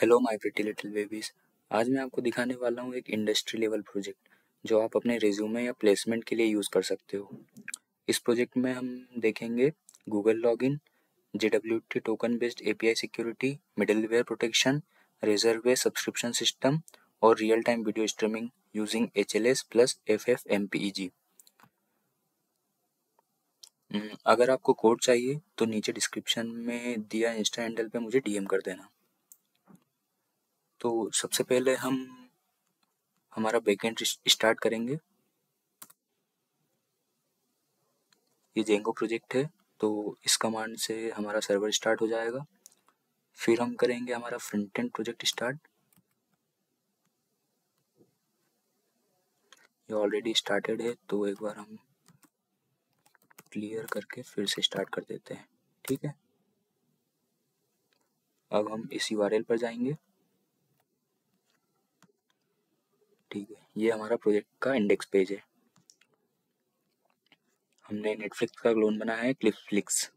Hello my pretty little babies. आज मैं आपको दिखाने वाला हूँ एक इंडस्ट्री लेवल प्रोजेक्ट जो आप अपने रिज्यूमे या प्लेसमेंट के लिए यूज़ कर सकते हो। इस प्रोजेक्ट में हम देखेंगे Google login, JWT token based API security, middleware protection, Razorpay subscription system और real time video streaming using HLS plus FFmpeg। अगर आपको कोड चाहिए तो नीचे डिस्क्रिप्शन में दिया इंस्टा हैंडल पे मुझे DM कर देना। तो सबसे पहले हम हमारा बैकएंड स्टार्ट करेंगे। ये जेंगो प्रोजेक्ट है तो इस कमांड से हमारा सर्वर स्टार्ट हो जाएगा। फिर हम करेंगे हमारा फ्रंट एंड प्रोजेक्ट स्टार्ट। ये ऑलरेडी स्टार्टेड है तो एक बार हम क्लियर करके फिर से स्टार्ट कर देते हैं। ठीक है, अब हम इस URL पर जाएंगे। ठीक है, ये हमारा प्रोजेक्ट का इंडेक्स पेज है। हमने नेटफ्लिक्स का क्लोन बनाया है, क्लिप्सफ्लिक्स।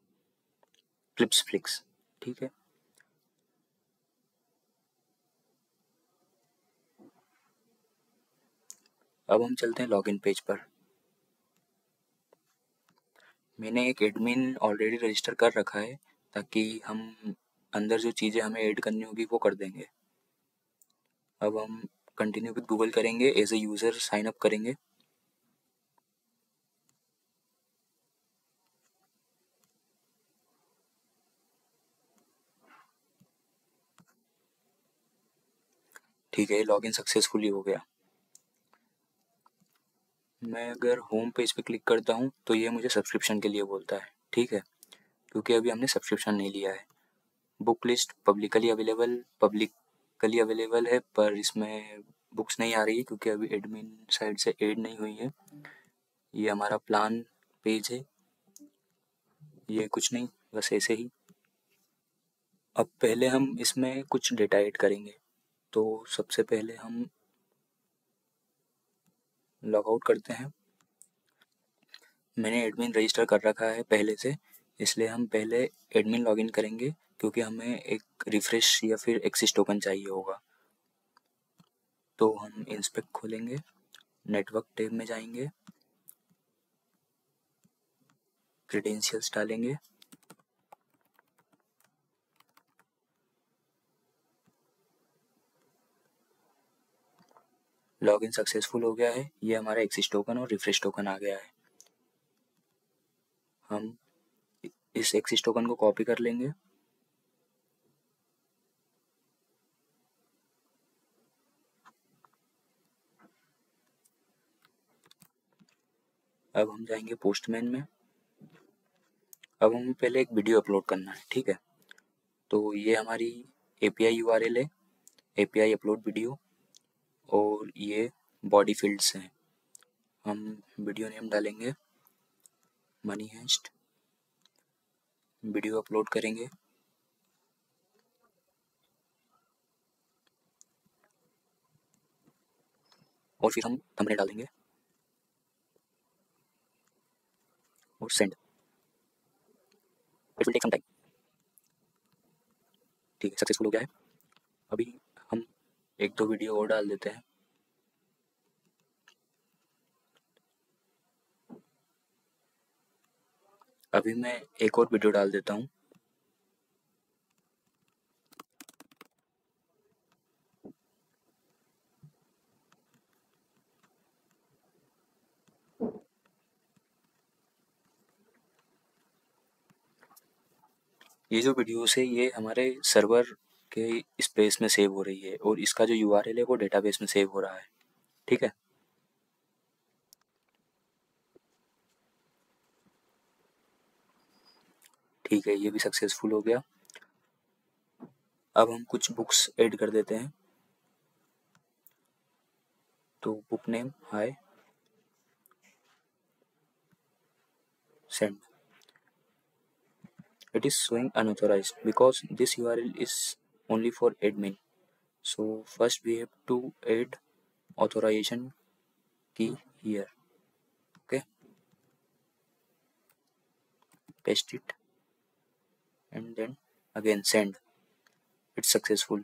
ठीक है, अब हम चलते हैं लॉगिन पेज पर। मैंने एक एडमिन ऑलरेडी रजिस्टर कर रखा है ताकि हम अंदर जो चीज़ें हमें ऐड करनी होगी वो कर देंगे। अब हम कंटिन्यू विद गूगल करेंगे, as a user sign up करेंगे। ठीक है, लॉगिन सक्सेसफुली हो गया। मैं अगर होम पेज पे क्लिक करता हूँ तो ये मुझे सब्सक्रिप्शन के लिए बोलता है। ठीक है, क्योंकि अभी हमने सब्सक्रिप्शन नहीं लिया है। बुक लिस्ट पब्लिकली अवेलेबल है पर इसमें बुक्स नहीं आ रही है क्योंकि अभी एडमिन साइड से ऐड नहीं हुई है। ये हमारा प्लान पेज है। ये कुछ नहीं, बस ऐसे ही। अब पहले हम इसमें कुछ डेटा ऐड करेंगे। तो सबसे पहले हम लॉग आउट करते हैं। मैंने एडमिन रजिस्टर कर रखा है पहले से, इसलिए हम पहले एडमिन लॉगिन करेंगे क्योंकि हमें एक रिफ्रेश या फिर एक्सेस टोकन चाहिए होगा। तो हम इंस्पेक्ट खोलेंगे, नेटवर्क टैब में जाएंगे, क्रेडेंशियल्स डालेंगे, लॉगिन सक्सेसफुल हो गया है। ये हमारा एक्सेस टोकन और रिफ्रेश टोकन आ गया है। हम इस एक्सेस टोकन को कॉपी कर लेंगे। अब हम जाएंगे पोस्टमैन में। अब हमें पहले एक वीडियो अपलोड करना है। ठीक है, तो ये हमारी API URL है, API अपलोड वीडियो, और ये बॉडी फील्ड्स हैं। हम वीडियो नेम डालेंगे मनी हेस्ट, वीडियो अपलोड करेंगे, और फिर हम थंबनेल डाल देंगे और send. It will take some time. ठीक है, सक्सेसफुल हो गया है। अभी हम एक दो वीडियो और डाल देते हैं। अभी मैं एक और वीडियो डाल देता हूँ। ये जो वीडियोस है ये हमारे सर्वर के स्पेस में सेव हो रही है और इसका जो URL है वो डेटाबेस में सेव हो रहा है। ठीक है, ठीक है, ये भी सक्सेसफुल हो गया। अब हम कुछ बुक्स ऐड कर देते हैं। तो book name hi, send. It is showing unauthorized because this URL is only for admin. So first we have to add authorization key here. Okay, paste it and then again send. It's successful.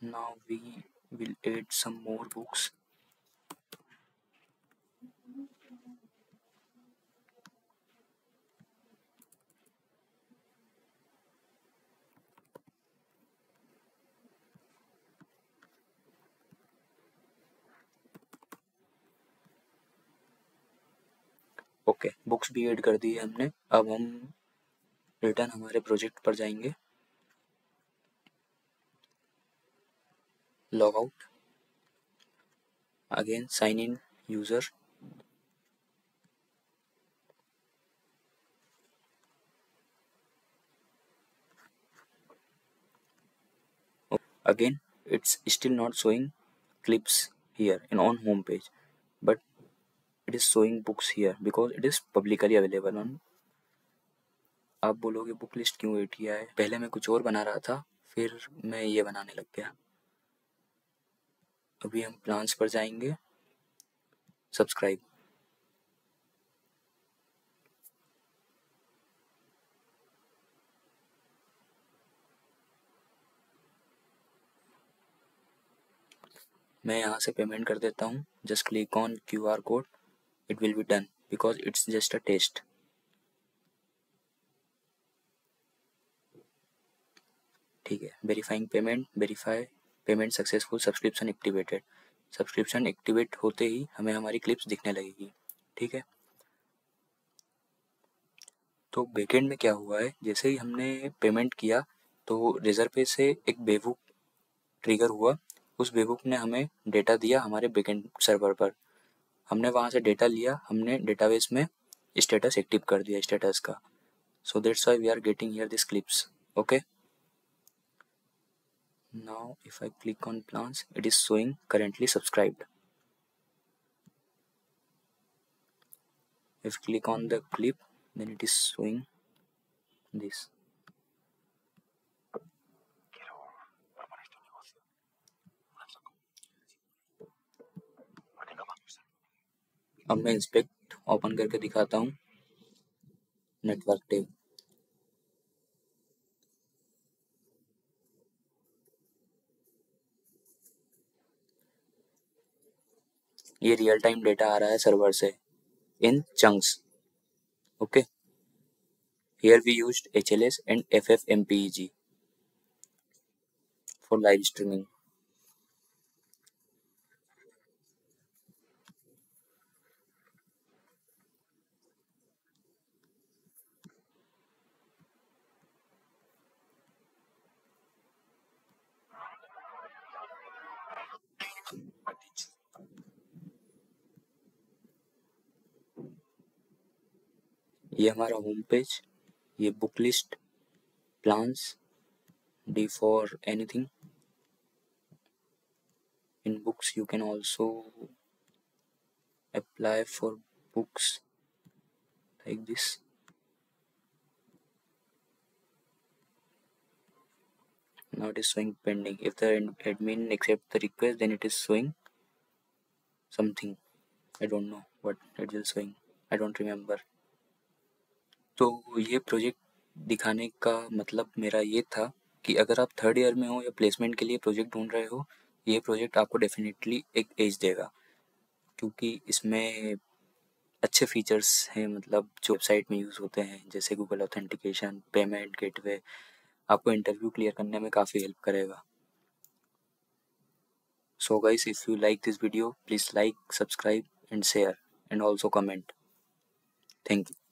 Now we will add some more books. Okay, books भी add कर दी है हमने। अब हम return हमारे project पर जाएंगे, log out, again sign in user, again it's still not showing clips here in on home page, but it is showing books here because it is publicly available on। आप बोलोगे book list क्यों add किया है? पहले मैं कुछ और बना रहा था, फिर मैं ये बनाने लग गया। अभी हम प्लान्स पर जाएंगे, सब्सक्राइब, मैं यहाँ से पेमेंट कर देता हूँ। Just click on QR code, it will be done because it's just a test. ठीक है, verifying payment, verify payment successful, subscription activated. Subscription activate होते ही हमें हमारी क्लिप्स दिखने लगेगी। ठीक है, तो बैकएंड में क्या हुआ है, जैसे ही हमने पेमेंट किया तो रेजर पे से एक बेबुक ट्रिगर हुआ। उस बेबुक ने हमें डेटा दिया हमारे बैकएंड सर्वर पर। हमने वहाँ से डेटा लिया, हमने डेटाबेस में स्टेटस एक्टिव कर दिया स्टेटस का। So that's why we are getting here this clips. Okay, now if I click on plans, it is showing currently subscribed. If I click on the clip, then it is showing this. अब मैं inspect open करके दिखाता हूँ network टेब। ये real time data आ रहा है server से in chunks. Okay, here we used HLS and FFmpeg for live streaming. ये हमारा होम पेज, ये book list, plans, D for anything. In books you can also apply for books like this. Now it is showing pending. If the admin accept the request, then it is showing something. I don't know what it is showing. I don't remember. तो ये project दिखाने का मतलब मेरा ये था कि अगर आप थर्ड ईयर में हो या प्लेसमेंट के लिए प्रोजेक्ट ढूंढ रहे हो, ये प्रोजेक्ट आपको डेफिनेटली एक एज देगा, क्योंकि इसमें अच्छे फीचर्स हैं, मतलब जो वेबसाइट में यूज़ होते हैं, जैसे गूगल ऑथेंटिकेशन, पेमेंट गेटवे, आपको इंटरव्यू क्लियर करने में काफ़ी हेल्प करेगा। So guys, if you like this video, please like, subscribe and share, and also comment. Thank you.